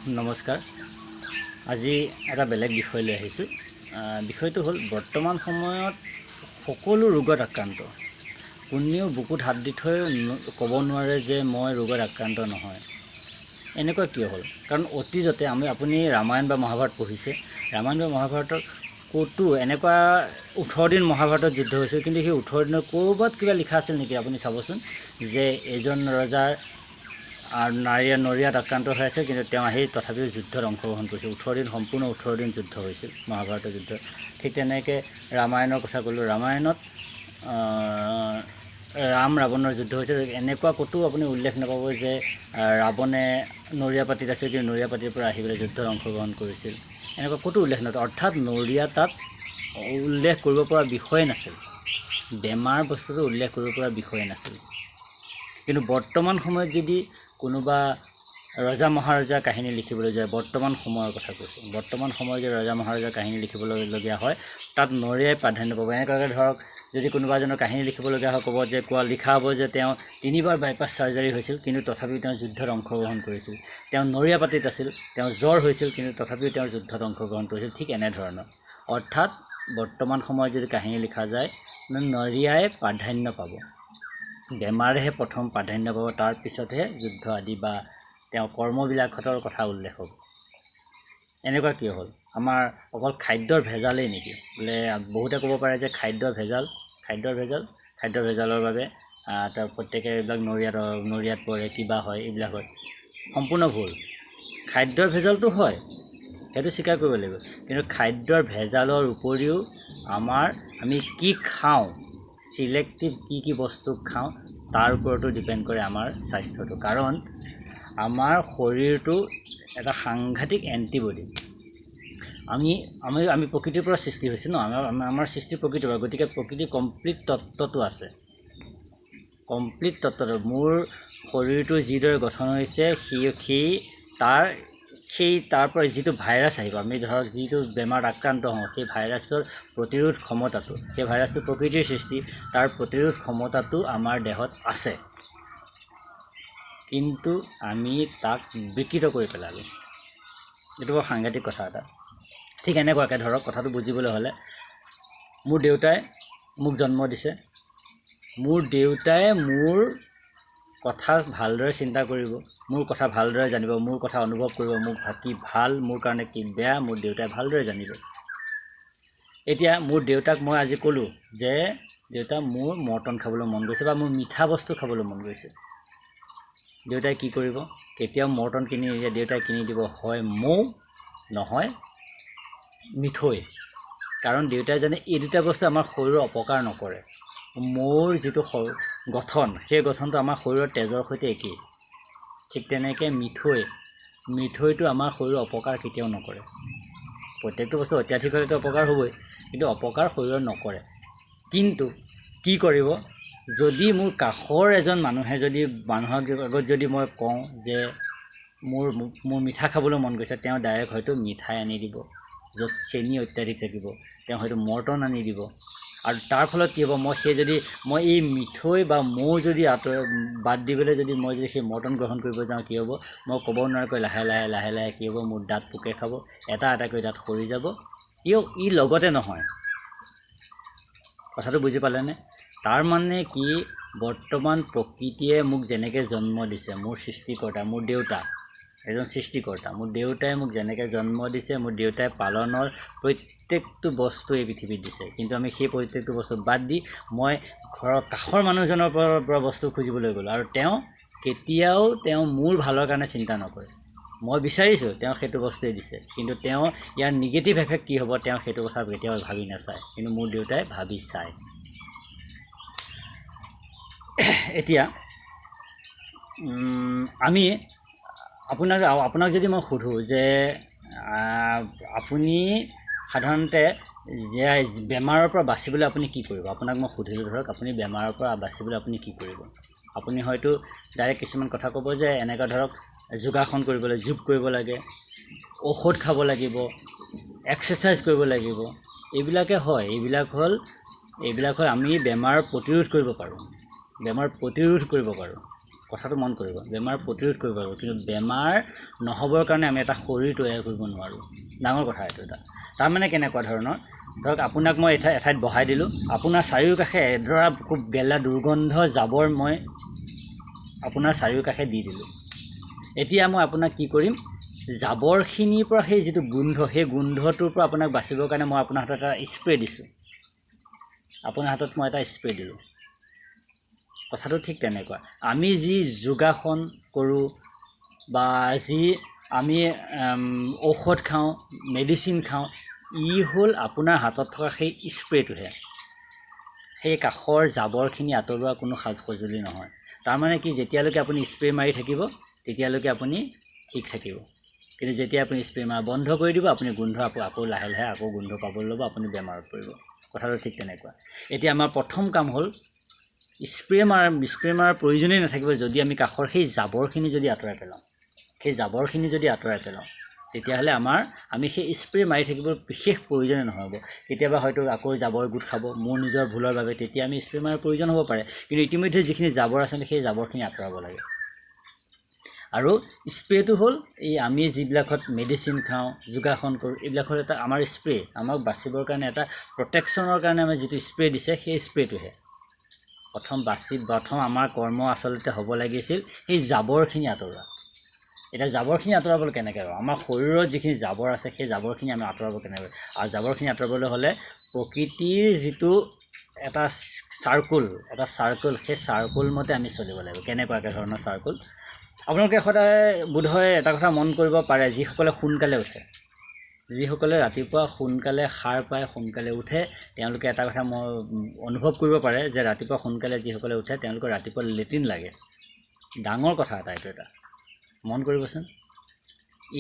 নমস্কাৰ। আজি এটা বেলেগ বিষয় লৈ আহিছোঁ। বিষয়টো হ'ল বৰ্তমান সময়ত সকলো ৰোগত আক্ৰান্ত। কোনেও বুকুত হাত দি থৈ ক'ব নোৱাৰে যে মই ৰোগত আক্ৰান্ত নহয়। এনেকুৱা কিয় হ'ল? কাৰণ অতীজতে আপুনি ৰামায়ণ বা মহাভাৰত পঢ়িছে। ৰামায়ণ বা মহাভাৰতৰ ক'তো এনেকুৱা 18 দিন মহাভাৰতত যুদ্ধ হৈছিল, কিন্তু সেই 18 দিনৰ ক'ৰবাত কিবা লিখা আছিল নেকি? আপুনি চাবচোন যে এজন ৰজাৰ নৰিয়াত আক্ৰান্ত হৈ আছে, কিন্তু তেওঁ আহি তথাপিও যুদ্ধত অংশগ্ৰহণ কৰিছিল। 18 দিন সম্পূৰ্ণ 18 দিন যুদ্ধ হৈছিল মহাভাৰতৰ যুদ্ধ। ঠিক তেনেকৈ ৰামায়ণৰ কথা ক'লোঁ। ৰামায়ণত ৰাম ৰাৱণৰ যুদ্ধ হৈছিল। এনেকুৱা ক'তো আপুনি উল্লেখ নাপাব যে ৰাৱণে নৰিয়া পাতিত আছিল, কিন্তু নৰিয়া পাতিৰ পৰা আহি পেলাই যুদ্ধত অংশগ্ৰহণ কৰিছিল। এনেকুৱা ক'তো উল্লেখ নাপাব। অৰ্থাৎ নৰিয়া তাত উল্লেখ কৰিব পৰা বিষয়ে নাছিল। বেমাৰ বস্তুটো উল্লেখ কৰিব পৰা বিষয়ে নাছিল। কিন্তু বৰ্তমান সময়ত যদি কোনোবা ৰজা মহাৰজাৰ কাহিনী লিখিবলৈ যায়, বৰ্তমান সময়ৰ কথা কৈছোঁ, বৰ্তমান সময়ত যে ৰজা মহাৰজাৰ কাহিনী লিখিবলগীয়া হয়, তাত নৰিয়াই প্ৰাধান্য পাব। এনেকুৱাকৈ ধৰক যদি কোনোবা এজনৰ কাহিনী লিখিবলগীয়া হয়, লিখা হ'ব যে তেওঁ 3 বাৰ বাইপাছ চাৰ্জাৰী হৈছিল, কিন্তু তথাপিও তেওঁ যুদ্ধত অংশগ্ৰহণ কৰিছিল। তেওঁ নৰিয়া পাতিত আছিল, তেওঁ জ্বৰ হৈছিল, কিন্তু তথাপিও তেওঁ যুদ্ধত অংশগ্ৰহণ কৰিছিল। ঠিক এনেধৰণৰ। অৰ্থাৎ বৰ্তমান সময়ত যদি কাহিনী লিখা যায়, নৰিয়াই প্ৰাধান্য পাব। বেমাৰেহে প্ৰথম প্ৰাধান্য পাব, তাৰপিছতহে যুদ্ধ আদি বা তেওঁ কৰ্মবিলাকৰ কথা উল্লেখ হ'ব। এনেকুৱা কিয় হ'ল? আমাৰ অকল খাদ্যৰ ভেজালেই নেকি? বোলে বহুতে ক'ব পাৰে যে খাদ্যৰ ভেজালৰ বাবে তাৰ প্ৰত্যেকে এইবিলাক নৰিয়াত পৰে, কিবা হয়, এইবিলাক হয়। সম্পূৰ্ণ ভুল। খাদ্যৰ ভেজালটো হয়, সেইটো স্বীকাৰ কৰিব লাগিব, কিন্তু খাদ্যৰ ভেজালৰ উপৰিও আমি কি খাওঁ, চিলেক্টিভ কি বস্তু খাওঁ, তাৰ ওপৰতো ডিপেণ্ড কৰে আমাৰ স্বাস্থ্যটো। কাৰণ আমাৰ শৰীৰটো এটা সাংঘাতিক এণ্টিবডি। আমি প্ৰকৃতিৰ পৰা সৃষ্টি হৈছে ন, আমাৰ সৃষ্টি প্ৰকৃতিৰ পৰা। গতিকে প্ৰকৃতিৰ কমপ্লিট তত্ত্বটো আছে। কমপ্লিট তত্ত্বটো মোৰ শৰীৰটো যিদৰে গঠন হৈছে, তাৰ পৰা যিটো ভাইৰাছ আহিব, আমি ধৰক যিটো বেমাৰত আক্ৰান্ত হওঁ, সেই ভাইৰাছৰ প্ৰতিৰোধ ক্ষমতাটো, সেই ভাইৰাছটো প্ৰকৃতিৰ সৃষ্টি, তাৰ প্ৰতিৰোধ ক্ষমতাটো আমাৰ দেহত আছে, কিন্তু আমি তাক বিকৃত কৰি পেলালোঁ। এইটো বৰ সাংঘাতিক কথা এটা। ঠিক এনেকুৱাকৈ ধৰক কথাটো বুজিবলৈ হ'লে, মোৰ দেউতাই মোক জন্ম দিছে। মোৰ দেউতাই মোৰ কথা ভালদৰে চিন্তা কৰিব, মোৰ কথা ভালদৰে জানিব, মোৰ কথা অনুভৱ কৰিব, মোৰ কি ভাল, মোৰ কাৰণে কি বেয়া, মোৰ দেউতাই ভালদৰে জানিব। এতিয়া মোৰ দেউতাক মই আজি ক'লোঁ যে দেউতা মোৰ মৰ্টন খাবলৈ মন গৈছে বা মোৰ মিঠা বস্তু খাবলৈ মন গৈছে। দেউতাই কি কৰিব? কেতিয়াও মৰ্টন কিনি নিদিয়ে। দেউতাই কিনি দিব হয় মৌ, নহয় মিঠৈ। কাৰণ দেউতাই জানে এই দুটা বস্তু আমাৰ শৰীৰৰ অপকাৰ নকৰে। মৌৰ যিটো গঠন, সেই গঠনটো আমাৰ শৰীৰৰ তেজৰ সৈতে একেই। ঠিক তেনেকৈ মিঠৈটো আমাৰ শৰীৰৰ অপকাৰ কেতিয়াও নকৰে। প্ৰত্যেকটো বস্তু অত্যাধিক হ'লেতো অপকাৰ হ'বই, কিন্তু অপকাৰ শৰীৰত নকৰে। কিন্তু কি কৰিব? যদি মোৰ কাষৰ এজন মানুহৰ আগত যদি মই কওঁ যে মোৰ মিঠা খাবলৈ মন গৈছে, তেওঁ ডাইৰেক্ট হয়তো মিঠাই আনি দিব, য'ত চেনি অত্যাধিক থাকিব। তেওঁ হয়তো মৰ্টন আনি দিব। আৰু তাৰ ফলত কি হ'ব? মই এই মিঠৈ বা মৌ যদি বাদ দিবলৈ মই যদি সেই মৰ্টন গ্ৰহণ কৰিব যাওঁ, কি হ'ব? মই ক'ব নোৱাৰাকৈ লাহে লাহে কি হ'ব? মোৰ দাঁত পোকে খাব, এটাকৈ দাঁত সৰি যাব। ই লগতে নহয়। কথাটো বুজি পালেনে? তাৰ মানে কি? বৰ্তমান প্ৰকৃতিয়ে মোক যেনেকৈ জন্ম দিছে, মোৰ সৃষ্টিকৰ্তা, মোৰ দেউতা এজন সৃষ্টিকৰ্তা, মোৰ দেউতাই মোক যেনেকৈ জন্ম দিছে, মোৰ দেউতাই পালনৰ প্ৰত্যেকটো বস্তু এই পৃথিৱীত দিছে। কিন্তু আমি সেই প্ৰত্যেকটো বস্তু বাদ দি মই ঘৰৰ কাষৰ মানুহজনৰ পৰা বস্তু খুজিবলৈ গ'লোঁ, আৰু তেওঁ মোৰ ভালৰ কাৰণে চিন্তা নকৰে। মই বিচাৰিছোঁ, তেওঁ সেইটো বস্তুৱেই দিছে, কিন্তু তেওঁ ইয়াৰ নিগেটিভ এফেক্ট কি হ'ব, তেওঁ সেইটো কথা কেতিয়াও ভাবি নাচায়। কিন্তু মোৰ দেউতাই ভাবি চায়। এতিয়া আপোনাক যদি মই সোধোঁ যে আপুনি সাধাৰণতে যে বেমাৰৰ পৰা বাচিবলৈ আপুনি কি কৰিব? আপোনাক মই সুধিলোঁ, ধৰক আপুনি বেমাৰৰ পৰা বাচিবলৈ আপুনি কি কৰিব? আপুনি হয়তো ডাইৰেক্ট কিছুমান কথা ক'ব যে এনেকুৱা ধৰক যোগাসন যোগ কৰিব লাগে, ঔষধ খাব লাগিব, এক্সাৰচাইজ কৰিব লাগিব। এইবিলাক হ'ল আমি বেমাৰ প্ৰতিৰোধ কৰিব পাৰোঁ। কথাটো মন কৰিব বেমাৰ প্ৰতিৰোধ কৰিব পাৰিব কিন্তু বেমাৰ নহ'বৰ কাৰণে আমি এটা শৰীৰ তৈয়াৰ কৰিব নোৱাৰোঁ ডাঙৰ কথা এইটো এটা তাৰমানে কেনেকুৱা ধৰণৰ ধৰক আপোনাক মই এঠাইত বহাই দিলোঁ আপোনাৰ চাৰিওকাষে এডৰা খুব গেলা দুৰ্গন্ধ জাবৰ মই আপোনাৰ চাৰিওকাষে দি দিলোঁ এতিয়া মই আপোনাক কি কৰিম জাবৰখিনিৰ পৰা সেই যিটো গোন্ধ সেই গোন্ধটোৰ পৰা আপোনাক বাচিবৰ কাৰণে মই আপোনাৰ হাতত এটা স্প্ৰে দিছোঁ আপোনাৰ হাতত মই এটা স্প্ৰে দিলোঁ কথাটো ঠিক তেনেকুৱা আমি যি যোগাসন কৰোঁ বা যি আমি ঔষধ খাওঁ মেডিচিন খাওঁ ই হ'ল আপোনাৰ হাতত থকা সেই স্প্ৰেটোহে সেই কাষৰ জাবৰখিনি আঁতৰোৱা কোনো সাজ সঁজুলি নহয় তাৰমানে কি যেতিয়ালৈকে আপুনি স্প্ৰে মাৰি থাকিব তেতিয়ালৈকে আপুনি ঠিক থাকিব কিন্তু যেতিয়া আপুনি স্প্ৰে মাৰা বন্ধ কৰি দিব আপুনি গোন্ধ আকৌ লাহে লাহে আকৌ গোন্ধ পাবলৈ ল'ব আপুনি বেমাৰত পৰিব কথাটো ঠিক তেনেকুৱা এতিয়া আমাৰ প্ৰথম কাম হ'ল স্প্ৰে মাৰাৰ প্ৰয়োজনেই নাথাকিব যদি আমি কাষৰ সেই জাবৰখিনি যদি আঁতৰাই পেলাওঁ সেই জাবৰখিনি যদি আঁতৰাই পেলাওঁ তেতিয়াহ'লে আমি সেই স্প্ৰে মাৰি থাকিব বিশেষ প্ৰয়োজনেই নহ'ব কেতিয়াবা হয়তো আকৌ জাবৰ গোট খাব মোৰ নিজৰ ভুলৰ বাবে তেতিয়া আমি স্প্ৰে মাৰাৰ প্ৰয়োজন হ'ব পাৰে কিন্তু ইতিমধ্যে যিখিনি জাবৰ আছে সেই জাবৰখিনি আঁতৰাব লাগে আৰু স্প্ৰেটো হ'ল এই আমি যিবিলাকত মেডিচিন খাওঁ যোগাসন কৰোঁ এইবিলাকৰ এটা আমাৰ স্প্ৰে আমাক বাচিবৰ কাৰণে এটা প্ৰটেকশ্যনৰ কাৰণে আমাৰ যিটো স্প্ৰে দিছে সেই স্প্ৰেটোহে প্ৰথম আমাৰ কৰ্ম আচলতে হ'ব লাগিছিল সেই জাবৰখিনি আঁতৰোৱা এতিয়া জাবৰখিনি আঁতৰাবলৈ কেনেকৈ হ'ব আমাৰ শৰীৰত যিখিনি জাবৰ আছে সেই জাবৰখিনি আমি আঁতৰাব কেনেকৈ আৰু জাবৰখিনি আঁতৰাবলৈ হ'লে প্ৰকৃতিৰ যিটো এটা চাৰ্কুল সেই চাৰ্কুল মতে আমি চলিব লাগিব কেনেকুৱাকৈ ধৰণৰ চাৰ্কুল আপোনালোকে সদায় বোধহয় এটা কথা মন কৰিব পাৰে যিসকলে সোনকালে উঠে যিসকলে ৰাতিপুৱা সোনকালে সাৰ পায় সোনকালে উঠে তেওঁলোকে এটা কথা মই অনুভৱ কৰিব পাৰে যে ৰাতিপুৱা সোনকালে যিসকলে উঠে তেওঁলোকৰ ৰাতিপুৱা লেট্ৰিন লাগে ডাঙৰ কথা এইটো এটা মন কৰিবচোন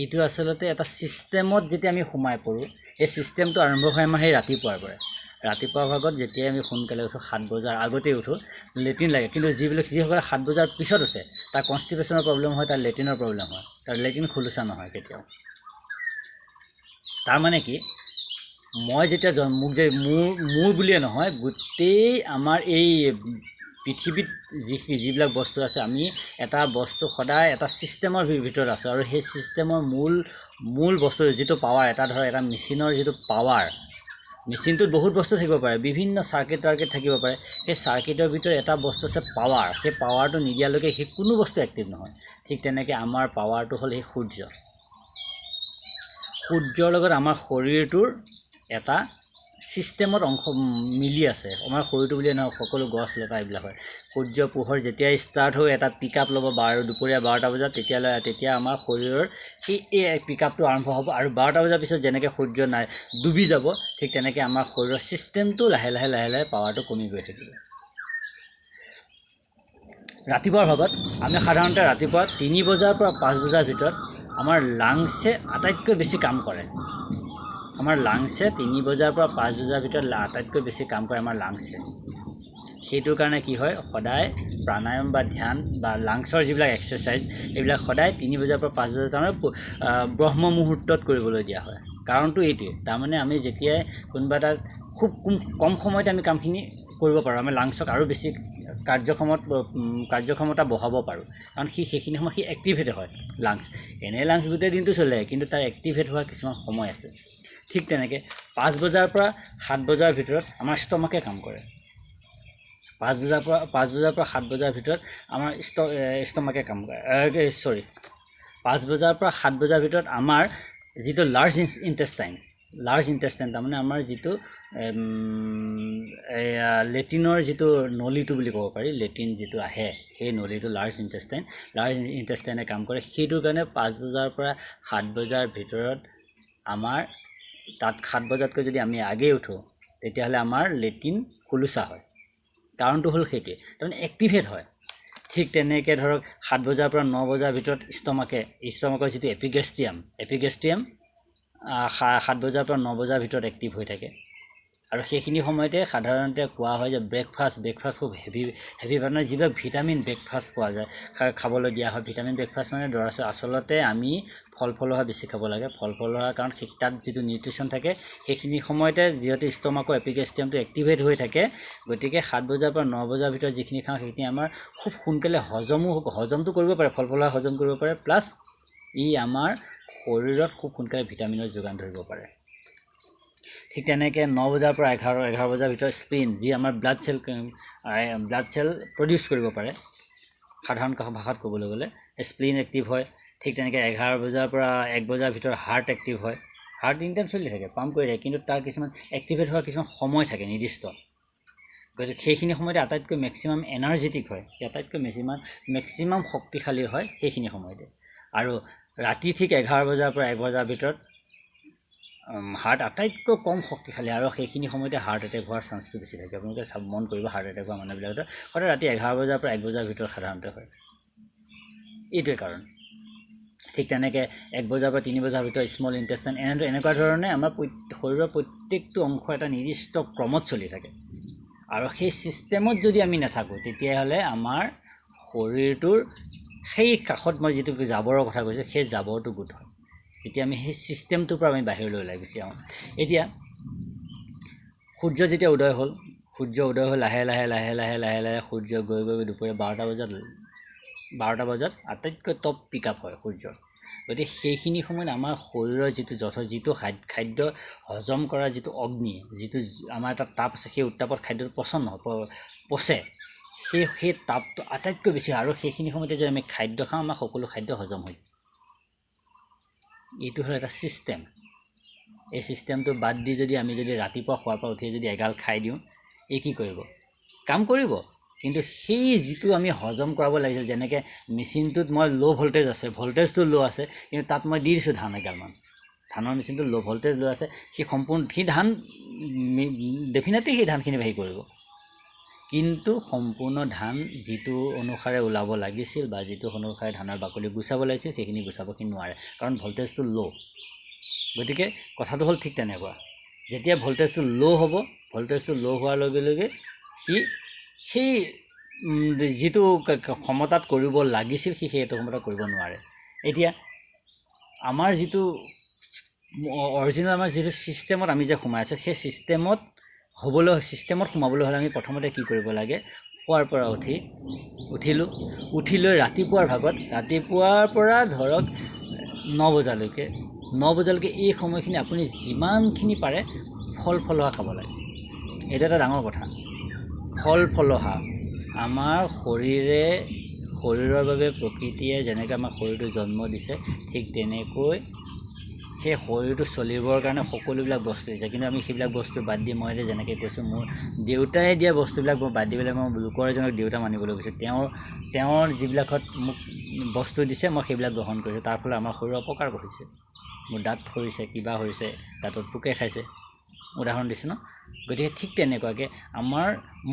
এইটো আচলতে এটা ছিষ্টেমত যেতিয়া আমি সোমাই পৰোঁ এই ছিষ্টেমটো আৰম্ভ হয় আমাৰ সেই ৰাতিপুৱাৰ পৰাই ৰাতিপুৱা ভাগত যেতিয়াই আমি সোনকালে উঠোঁ 7 বজাৰ আগতেই উঠোঁ লেট্ৰিন লাগে কিন্তু যিসকলে 7 বজাৰ পিছত উঠে তাৰ কনষ্টিপেশ্যনৰ প্ৰব্লেম হয় তাৰ লেট্ৰিনৰ প্ৰব্লেম হয় তাৰ লেট্ৰিন খোলোচা নহয় কেতিয়াও তাৰমানে কি মই যেতিয়া মোৰ বুলিয়ে নহয় গোটেই আমাৰ এই পৃথিৱীত যিবিলাক বস্তু আছে আমি এটা বস্তু সদায় এটা ছিষ্টেমৰ ভিতৰত আছোঁ আৰু সেই ছিষ্টেমৰ মূল বস্তু যিটো পাৱাৰ এটা ধৰক এটা মেচিনৰ যিটো পাৱাৰ মেচিনটোত বহুত বস্তু থাকিব পাৰে বিভিন্ন চাৰ্কিট থাকিব পাৰে সেই চাৰ্কিটৰ ভিতৰত এটা বস্তু আছে পাৱাৰ সেই পাৱাৰটো নিদিয়ালৈকে সেই কোনো বস্তু এক্টিভ নহয় ঠিক তেনেকৈ আমাৰ পাৱাৰটো হ'ল সেই সূৰ্যৰ লগত আমাৰ শৰীৰটোৰ এটা ছিষ্টেমত অংশ মিলি আছে আমাৰ শৰীৰটো বুলিয়ে নহয় সকলো গছ লতা এইবিলাক হয় সূৰ্য পোহৰ যেতিয়া ষ্টাৰ্ট হৈ এটা পিক আপ ল'ব দুপৰীয়া 12টা বজাত তেতিয়া আমাৰ শৰীৰৰ সেই পিক আপটো আৰম্ভ হ'ব আৰু 12টা বজাৰ পিছত যেনেকৈ সূৰ্য নাই ডুবি যাব ঠিক তেনেকৈ আমাৰ শৰীৰৰ ছিষ্টেমটো লাহে লাহে পাৱাৰটো কমি গৈ থাকিব ৰাতিপুৱাৰ ভাগত আমি সাধাৰণতে ৰাতিপুৱা 3 বজাৰ পৰা 5 বজাৰ ভিতৰত আমাৰ লাংছে আটাইতকৈ বেছি কাম কৰে আমাৰ লাংছে 3 বজাৰ পৰা 5 বজাৰ ভিতৰত আটাইতকৈ বেছি কাম কৰে আমাৰ লাংছে সেইটোৰ কাৰণে কি হয় সদায় প্ৰাণায়াম বা ধ্যান বা লাংছৰ যিবিলাক এক্সাৰচাইজ এইবিলাক সদায় 3 বজাৰ পৰা 5 বজাৰ তাৰমানে ব্ৰহ্ম মুহূৰ্তত কৰিবলৈ দিয়া হয় কাৰণটো এইটোৱে তাৰমানে আমি যেতিয়াই কোনোবা এটা খুব কম সময়তে আমি কামখিনি কৰিব পাৰোঁ আমি লাংছক আৰু বেছি কাৰ্যক্ষমতা বঢ়াব পাৰোঁ কাৰণ সেইখিনি সময় এক্টিভেট হয় লাংছ লাংছ গোটেই দিনটো চলে কিন্তু তাৰ এক্টিভেট হোৱা কিছুমান সময় আছে ঠিক তেনেকৈ 5 বজাৰ পৰা 7 বজাৰ ভিতৰত আমাৰ ষ্টমাকে কাম কৰে 5 বজাৰ পৰা 7 বজাৰ ভিতৰত আমাৰ ষ্টমাকে কাম কৰে 5 বজাৰ পৰা 7 বজাৰ ভিতৰত আমাৰ যিটো লাৰ্জ ইণ্টেষ্টাইন তাৰমানে আমাৰ যিটো লেট্ৰিনৰ যিটো নলীটো বুলি ক'ব পাৰি লেট্ৰিন যিটো আহে সেই নলীটো লাৰ্জ ইণ্টেষ্টাইনে কাম কৰে সেইটোৰ কাৰণে 5 বজাৰ পৰা 7 বজাৰ ভিতৰত আমাৰ তাত 7 বজাতকৈ যদি আমি আগেই উঠোঁ তেতিয়াহ'লে আমাৰ লেট্ৰিন খোলোচা হয় কাৰণটো হ'ল সেইটোৱে তাৰমানে এক্টিভেট হয় ঠিক তেনেকৈ ধৰক 7 বজাৰ পৰা 9 বজাৰ ভিতৰত ষ্টমাকৰ যিটো এপিগেষ্ট্ৰিয়াম 7 বজাৰ পৰা 9 বজাৰ ভিতৰত এক্টিভ হৈ থাকে আৰু সেইখিনি সময়তে সাধাৰণতে কোৱা হয় যে ব্ৰেকফাষ্ট খুব হেভি মানে যিবিলাক ভিটামিন ব্ৰেকফাষ্ট পোৱা যায় খাবলৈ দিয়া হয় ভিটামিন ব্ৰেকফাষ্ট মানে আচলতে আমি ফল ফলহা বেছি খাব লাগে ফল ফলহা কাৰণ তাত যিটো নিউট্ৰিশ্যন থাকে সেইখিনি সময়তে যিহেতু ষ্টমাকৰ এপিগেষ্টিয়ামটো এক্টিভেট হৈ থাকে গতিকে 7 বজাৰ পৰা 9 বজাৰ ভিতৰত যিখিনি খাওঁ সেইখিনি আমাৰ খুব সোনকালে হজমটো কৰিব পাৰে ফল ফলহা হজম কৰিব পাৰে প্লাছ ই আমাৰ শৰীৰত খুব সোনকালে ভিটামিনৰ যোগান ধৰিব পাৰে ঠিক তেনেকৈ 9 বজাৰ পৰা 11 বজাৰ ভিতৰত স্প্লিন যি আমাৰ ব্লাড চেল প্ৰডিউচ কৰিব পাৰে সাধাৰণ ভাষাত ক'বলৈ গ'লে স্প্লিন এক্টিভ হয় ঠিক তেনেকৈ 11 বজাৰ পৰা 1 বজাৰ ভিতৰত হাৰ্ট এক্টিভ হয় হাৰ্ট ইনটাইম চলি থাকে পাম্প কৰি থাকে কিন্তু তাৰ কিছুমান এক্টিভেট হোৱাৰ কিছুমান সময় থাকে নিৰ্দিষ্ট গতিকে সেইখিনি সময়তে আটাইতকৈ মেক্সিমাম এনাৰ্জেটিক হয় আটাইতকৈ মেক্সিমাম শক্তিশালী হয় সেইখিনি সময়তে আৰু ৰাতি ঠিক 11 বজাৰ পৰা 1 বজাৰ ভিতৰত হাৰ্ট আটাইতকৈ কম শক্তিশালী আৰু সেইখিনি সময়তে হাৰ্ট এটেক হোৱাৰ চান্সটো বেছি থাকে আপোনালোকে মন কৰিব হাৰ্ট এটেক হোৱা মানুহবিলাকৰ সদায় ৰাতি 11 বজাৰ পৰা 1 বজাৰ ভিতৰত সাধাৰণতে হয় এইটোৱে কাৰণ ঠিক তেনেকৈ 1 বজাৰ পৰা 3 বজাৰ ভিতৰত স্মল ইণ্টেষ্টাইন এনেকুৱা ধৰণে আমাৰ শৰীৰৰ প্ৰত্যেকটো অংশ এটা নিৰ্দিষ্ট ক্ৰমত চলি থাকে আৰু সেই ছিষ্টেমত যদি আমি নাথাকোঁ তেতিয়াহ'লে আমাৰ শৰীৰটোৰ সেই কাষত মই যিটো জাবৰৰ কথা কৈছোঁ সেই জাবৰটো গোট হয় যেতিয়া আমি সেই ছিষ্টেমটোৰ পৰা আমি বাহিৰলৈ ওলাই গুচি আহোঁ এতিয়া সূৰ্য যেতিয়া উদয় হ'ল লাহে লাহে সূৰ্য গৈ দুপৰীয়া 12টা বজাত আটাইতকৈ টপ পিক আপ হয় সূৰ্যৰ গতিকে সেইখিনি সময়ত আমাৰ শৰীৰৰ যিটো খাদ্য হজম কৰা যিটো অগ্নি যিটো আমাৰ এটা তাপ আছে সেই উত্তাপত খাদ্যটো পচে সেই তাপটো আটাইতকৈ বেছি আৰু সেইখিনি সময়তে যদি আমি খাদ্য খাওঁ আমাৰ সকলো খাদ্য হজম হৈ যায় এইটো হ'ল এটা ছিষ্টেম এই ছিষ্টেমটো বাদ দি যদি আমি ৰাতিপুৱা খোৱাৰ পৰা উঠি যদি এগাল খাই দিওঁ এই কি কৰিব কাম কৰিব কিন্তু সেই যিটো আমি হজম কৰাব লাগিছিল যেনেকৈ মেচিনটোত মই ল' ভল্টেজ আছে ভল্টেজটো ল' আছে কিন্তু তাত মই দি দিছোঁ ধান এগালমান ধানৰ মেচিনটো ল' ভল্টেজ ল' আছে সেই ধান ডেফিনেটলি সেই ধানখিনি হেৰি কৰিব কিন্তু সম্পূৰ্ণ ধান যিটো অনুসাৰে ওলাব লাগিছিল বা যিটো অনুসাৰে ধানৰ বাকলি গুচাব লাগিছিল সেইখিনি গুচাব নোৱাৰে কাৰণ ভল্টেজটো ল' গতিকে কথাটো হ'ল ঠিক তেনেকুৱা যেতিয়া ভল্টেজটো ল' হ'ব ভল্টেজটো ল' হোৱাৰ লগে লগে সেই যিটো ক্ষমতাত কৰিব লাগিছিল সেইটো ক্ষমতা কৰিব নোৱাৰে এতিয়া আমাৰ যিটো অৰিজিনেল আমাৰ যিটো ছিষ্টেমত আমি যে সোমাই আছোঁ সেই ছিষ্টেমত সোমাবলৈ হ'লে আমি প্ৰথমতে কি কৰিব লাগে শুৱাৰ পৰা উঠি লৈ ৰাতিপুৱাৰ পৰা ধৰক 9 বজালৈকে এই সময়খিনি আপুনি যিমানখিনি পাৰে ফল ফলহা খাব লাগে এইটো এটা ডাঙৰ কথা ফল ফলহা আমাৰ শৰীৰৰ বাবে প্ৰকৃতিয়ে যেনেকৈ আমাৰ শৰীৰটো জন্ম দিছে ঠিক তেনেকৈ সেই শৰীৰটো চলিবৰ কাৰণে সকলোবিলাক বস্তু দিছে কিন্তু আমি সেইবিলাক বস্তু বাদ দি মই যেনেকৈ কৈছোঁ মোৰ দেউতাই দিয়া বস্তুবিলাক মই বাদ দি পেলাই মই লোকৰ এজনক দেউতা মানিবলৈ গৈছোঁ তেওঁৰ যিবিলাকত মোক বস্তু দিছে মই সেইবিলাক গ্ৰহণ কৰিছোঁ তাৰ ফলত আমাৰ শৰীৰৰ অপকাৰ কৰিছে মোৰ দাঁত সৰিছে কিবা হৈছে দাঁতত পোকে খাইছে উদাহৰণ দিছোঁ ন গতিকে ঠিক তেনেকুৱাকৈ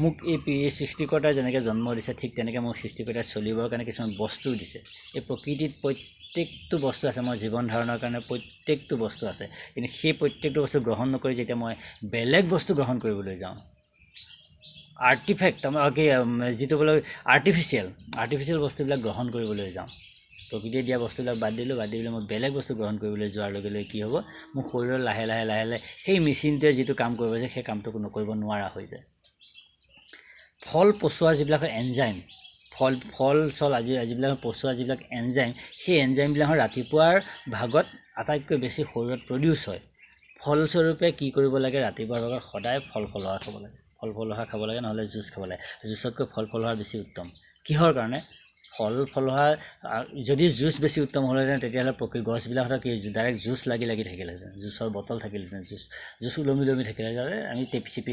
মোক এই সৃষ্টিকৰ্তাই যেনেকৈ জন্ম দিছে ঠিক তেনেকৈ মোক সৃষ্টিকৰ্তাই চলিবৰ কাৰণে কিছুমান বস্তু দিছে এই প্ৰকৃতিত প্ৰত্যেকটো বস্তু আছে মই জীৱন ধাৰণৰ কাৰণে প্ৰত্যেকটো বস্তু আছে কিন্তু সেই প্ৰত্যেকটো বস্তু গ্ৰহণ নকৰি যেতিয়া মই বেলেগ বস্তু গ্ৰহণ কৰিবলৈ যাওঁ যিটো বোলে আৰ্টিফিচিয়েল বস্তুবিলাক গ্ৰহণ কৰিবলৈ যাওঁ প্ৰকৃতিয়ে দিয়া বস্তুবিলাক বাদ দিলোঁ মই বেলেগ বস্তু গ্ৰহণ কৰিবলৈ যোৱাৰ লগে লগে কি হ'ব মোৰ শৰীৰৰ লাহে লাহে সেই মেচিনটোৱে যিটো কাম কৰিব যে সেই কামটো নকৰিব নোৱাৰা হৈ যায় ফল পচোৱা যিবিলাক এনজাইম ফল যিবিলাক পচোৱা যিবিলাক এনজাইম সেই এনজাইমবিলাকৰ ৰাতিপুৱাৰ ভাগত আটাইতকৈ বেছি শৰীৰত প্ৰডিউচ হয় ফলস্বৰূপে কি কৰিব লাগে ৰাতিপুৱাৰ ভাগত সদায় ফল ফলহা খাব লাগে নহ'লে জুচ খাব লাগে জুচতকৈ ফল ফলহা বেছি উত্তম কিহৰ কাৰণে ফল ফলহা যদি জুচ বেছি উত্তম হ'লেহেঁতেন তেতিয়াহ'লে গছবিলাকত কি ডাইৰেক্ট জুচ লাগি থাকিলেহেঁতেন জুচৰ বটল থাকিলেহেঁতেন জুচ ওলমি থাকিলেহেঁতেন আমি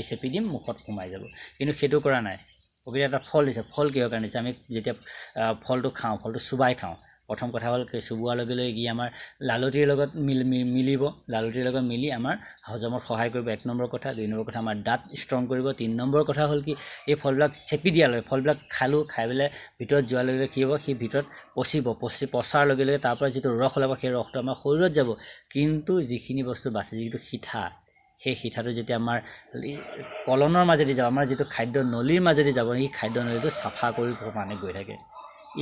চেপি দিম মুখত সোমাই যাব কিন্তু সেইটো কৰা নাই প্ৰকৃতিয়ে এটা ফল দিছে ফল কিহৰ কাৰণে দিছে আমি যেতিয়া ফলটো চুবাই খাওঁ প্ৰথম কথা হ'ল চুবোৱাৰ লগে লগে কি আমাৰ লালটিৰ লগত মিলিব লালটিৰ লগত মিলি আমাৰ হজমত সহায় কৰিব 1 নম্বৰ কথা 2 নম্বৰ কথা আমাৰ দাঁত ষ্ট্ৰং কৰিব 3 নম্বৰ কথা হ'ল কি এই ফলবিলাক চেপি দিয়ালৈ ফলবিলাক খাই পেলাই ভিতৰত যোৱাৰ লগে লগে কি হ'ব সেই ভিতৰত পচাৰ লগে লগে তাৰ পৰা যিটো ৰস ওলাব সেই ৰসটো আমাৰ শৰীৰত যাব কিন্তু যিখিনি বস্তু বাচি যিটো সিঠা সেই সিঠাটো যেতিয়া আমাৰ কলনৰ মাজেদি যাব আমাৰ যিটো খাদ্য নলীৰ মাজেদি যাব সেই খাদ্য নলীটো চাফা কৰি মানে গৈ থাকে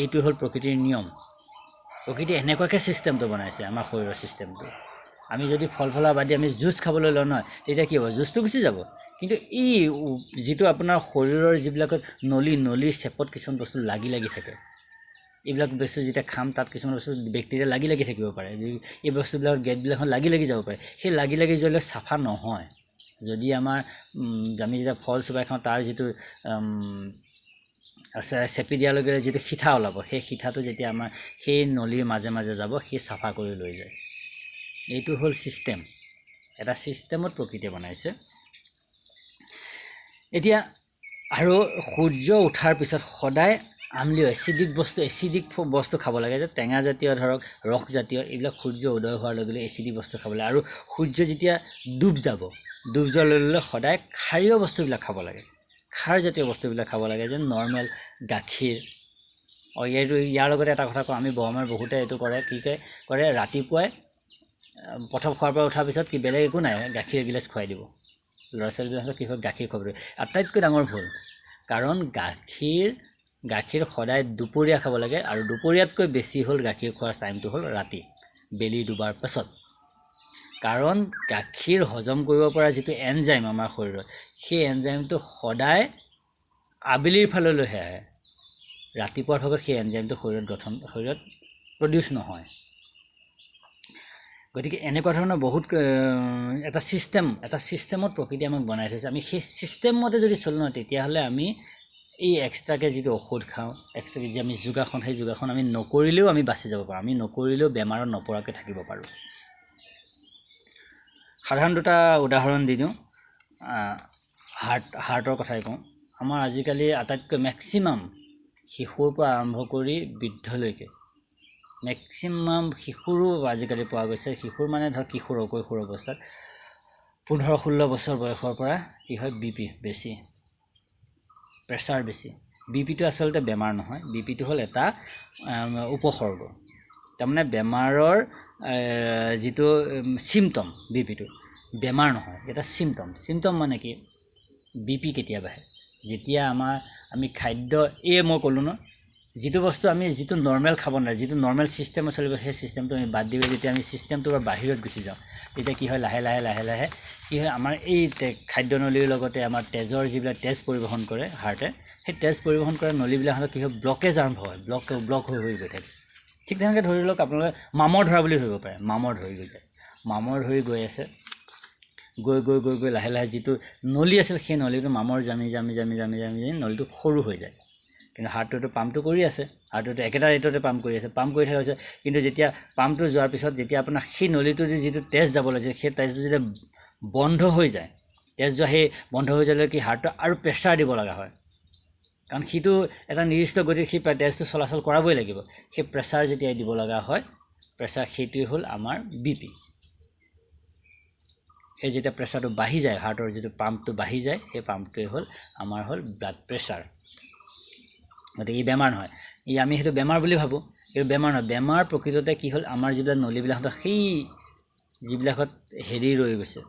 এইটো হ'ল প্ৰকৃতিৰ নিয়ম প্ৰকৃতিয়ে এনেকুৱাকৈ ছিষ্টেমটো বনাইছে আমাৰ শৰীৰৰ ছিষ্টেমটো। আমি যদি ফল ফলা বাদ দি আমি জুচ খাবলৈ লওঁ নহয়, তেতিয়া কি হ'ব, জুচটো গুচি যাব। কিন্তু এই যিটো আপোনাৰ শৰীৰৰ যিবিলাকত নলীৰ চেপত কিছুমান বস্তু লাগি থাকে, এইবিলাক বস্তু যেতিয়া খাম তাত কিছুমান বস্তু বেক্টেৰিয়া লাগি থাকিব পাৰে, এই বস্তুবিলাকৰ গেটবিলাকত লাগি যাব পাৰে। সেই লাগি যোৱাবিলাক চাফা নহয়। যদি আমাৰ আমি যেতিয়া ফল চোবাই খাওঁ তাৰ যিটো চেপি দিয়াৰ লগে লগে যিটো সিঠা ওলাব, সেই সিঠাটো যেতিয়া আমাৰ সেই নলীৰ মাজে মাজে যাব, সেই চাফা কৰি লৈ যায়। এইটো হ'ল ছিষ্টেম, এটা ছিষ্টেমত প্ৰকৃতিয়ে বনাইছে। এতিয়া আৰু সূৰ্য উঠাৰ পিছত সদায় আমলীয় এচিডিক বস্তু খাব লাগে, যে টেঙা জাতীয় ধৰক ৰস জাতীয় এইবিলাক সূৰ্য উদয় হোৱাৰ লগে লগে এচিডিক বস্তু খাব লাগে। আৰু সূৰ্য যেতিয়া ডুব যোৱাৰ লগে লগে সদায় ক্ষাৰীয় বস্তুবিলাক খাব লাগে, খাৰ জাতীয় বস্তুবিলাক খাব লাগে, যেন নৰ্মেল গাখীৰ। ইয়াৰ লগতে এটা কথা কওঁ, আমি বৰমাৰ বহুতে এইটো কৰে, কি কৰে ৰাতিপুৱাই প্ৰথম খোৱাৰ পৰা উঠাৰ পিছত কি বেলেগ একো নাই, গাখীৰ এগিলাচ খুৱাই দিব। ল'ৰা ছোৱালীবিলাকক কি হয়, গাখীৰ খুৱাব দিয়ে। আটাইতকৈ ডাঙৰ ভুল, কাৰণ গাখীৰ সদায় দুপৰীয়া খাব লাগে, আৰু দুপৰীয়াতকৈ বেছি হ'ল গাখীৰ খোৱাৰ টাইমটো হ'ল ৰাতি বেলি ডুবাৰ পাছত। কাৰণ গাখীৰ হজম কৰিব পৰা যিটো এনজাইম আমাৰ শৰীৰত, সেই এনজাইমটো সদায় আবেলিৰ ফাললৈহে আহে। ৰাতিপুৱাৰ ভাগত সেই এনজাইমটো শৰীৰত প্ৰডিউচ নহয়। গতিকে এনেকুৱা ধৰণৰ বহুত এটা ছিষ্টেমত প্ৰকৃতিয়ে আমাক বনাই থৈছে। আমি সেই ছিষ্টেম মতে যদি চলোঁ নহয়, তেতিয়াহ'লে আমি এই এক্সট্ৰাকৈ যিটো ঔষধ খাওঁ, এক্সট্ৰাকৈ যি আমি যোগাসন, সেই যোগাসন আমি নকৰিলেও আমি বাচি যাব পাৰোঁ, আমি নকৰিলেও বেমাৰত নপৰাকৈ থাকিব পাৰোঁ। সাধাৰণ দুটা উদাহৰণ দি দিওঁ, হাৰ্টৰ কথাই কওঁ। আমাৰ আজিকালি আটাইতকৈ মেক্সিমাম শিশুৰ পৰা আৰম্ভ কৰি বৃদ্ধলৈকে মেক্সিমাম শিশুৰো আজিকালি পোৱা গৈছে। শিশুৰ মানে ধৰক কৈশোৰ অৱস্থাত 15-16 বছৰ বয়সৰ পৰা কি হয়, BP বেছি, প্ৰেছাৰ বেছি। BPটো আচলতে বেমাৰ নহয়, BPটো হ'ল এটা উপসৰ্গ। তাৰমানে বেমাৰৰ যিটো চিমটম, BPটো বেমাৰ নহয়, এটা চিমটম মানে কি, BP কেতিয়া বাঢ়ে, যেতিয়া আমি খাদ্য, মই ক'লোঁ ন, যিটো বস্তু আমি যিটো নৰ্মেল খাব নোৱাৰে, যিটো নৰ্মেল ছিষ্টেমত চলিব, সেই ছিষ্টেমটো আমি বাদ দি যেতিয়া আমি ছিষ্টেমটোৰ পৰা বাহিৰত গুচি যাওঁ, তেতিয়া কি হয়, লাহে লাহে কি হয়, আমাৰ এই খাদ্যনলীৰ লগতে আমাৰ তেজৰ যিবিলাক তেজ পৰিবহণ কৰে হাৰ্টে, সেই তেজ পৰিবহণ কৰা নলীবিলাকত কি হয়, ব্লকেজ আৰম্ভ হয়, ব্লক হৈ গৈ থাকে। ঠিক তেনেকৈ ধৰি লওক আপোনালোকে মামৰ ধৰা বুলি ধৰিব পাৰে, মামৰ ধৰি গৈ আছে, গৈ লাহে যিটো নলী আছিল, সেই নলীটো মামৰ জামি নলীটো সৰু হৈ যায়। কিন্তু হাৰ্টটোতো পাম্পটো কৰি আছে, হাৰ্টটোতো একেটা ৰেটতে পাম্প কৰি থকা হৈছে। কিন্তু যেতিয়া পাম্পটো যোৱাৰ পিছত যেতিয়া আপোনাৰ সেই নলীটো যিটো তেজ যাব লাগিছে, সেই তেজটো যেতিয়া বন্ধ হৈ যায়, তেজ যোৱা সেই বন্ধ হৈ যালে কি হাৰ্টটো আৰু প্ৰেছাৰ দিব লগা হয়, কাৰণ সিটো এটা নিৰ্দিষ্ট গতিত সি তেজটো চলাচল কৰাবই লাগিব। সেই প্ৰেছাৰ যেতিয়া দিব লগা হয়, সেইটোৱে হ'ল আমাৰ BP। সেই যেতিয়া প্ৰেছাৰটো বাঢ়ি যায়, হাৰ্টৰ যিটো পাম্পটো বাঢ়ি যায়, সেই পাম্পটোৱে হ'ল ব্লাড প্ৰেছাৰ। গতিকে ই বেমাৰ নহয়, আমি সেইটো বেমাৰ বুলি ভাবোঁ, কিন্তু বেমাৰ নহয়। বেমাৰ প্ৰকৃততে কি হ'ল, আমাৰ যিবিলাক নলীবিলাকত সেই যিবিলাকত ৰৈ গৈছে,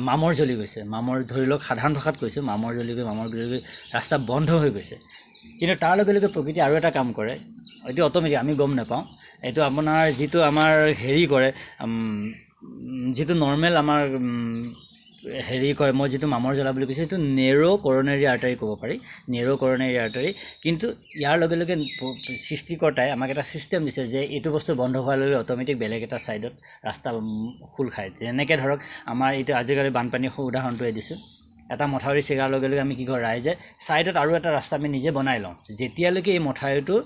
মামৰ জ্বলি গৈছে, ধৰি লওক সাধাৰণ ভাষাত কৈছোঁ, মামৰ জ্বলি গৈ ৰাস্তা বন্ধ হৈ গৈছে। কিন্তু তাৰ লগে লগে প্ৰকৃতিয়ে আৰু এটা কাম কৰে, এইটো অট'মেটিক, আমি গম নাপাওঁ। এইটো আপোনাৰ যিটো আমাৰ কৰে, যিটো নৰ্মেল আমাৰ কয়, মই যিটো মামৰ জ্বলা বুলি কৈছোঁ, সেইটো নেৰ' কৰ'নাৰী আৰ্টাৰী ক'ব পাৰি, নেৰ' কৰ'নাৰী আৰ্টাৰী। কিন্তু ইয়াৰ লগে লগে সৃষ্টিকৰ্তাই আমাক এটা ছিষ্টেম দিছে, যে এইটো বস্তু বন্ধ হোৱাৰ লগে অট'মেটিক বেলেগ এটা ছাইডত ৰাস্তা খোল খায়। যেনেকৈ ধৰক আমাৰ এইটো আজিকালি বানপানীৰ উদাহৰণটোৱে দিছোঁ, এটা মথাউৰি ছিগাৰ লগে লগে আমি কি কৰোঁ, ৰাইজে ছাইডত আৰু এটা ৰাস্তা আমি নিজে বনাই লওঁ। যেতিয়ালৈকে এই মথাউৰিটো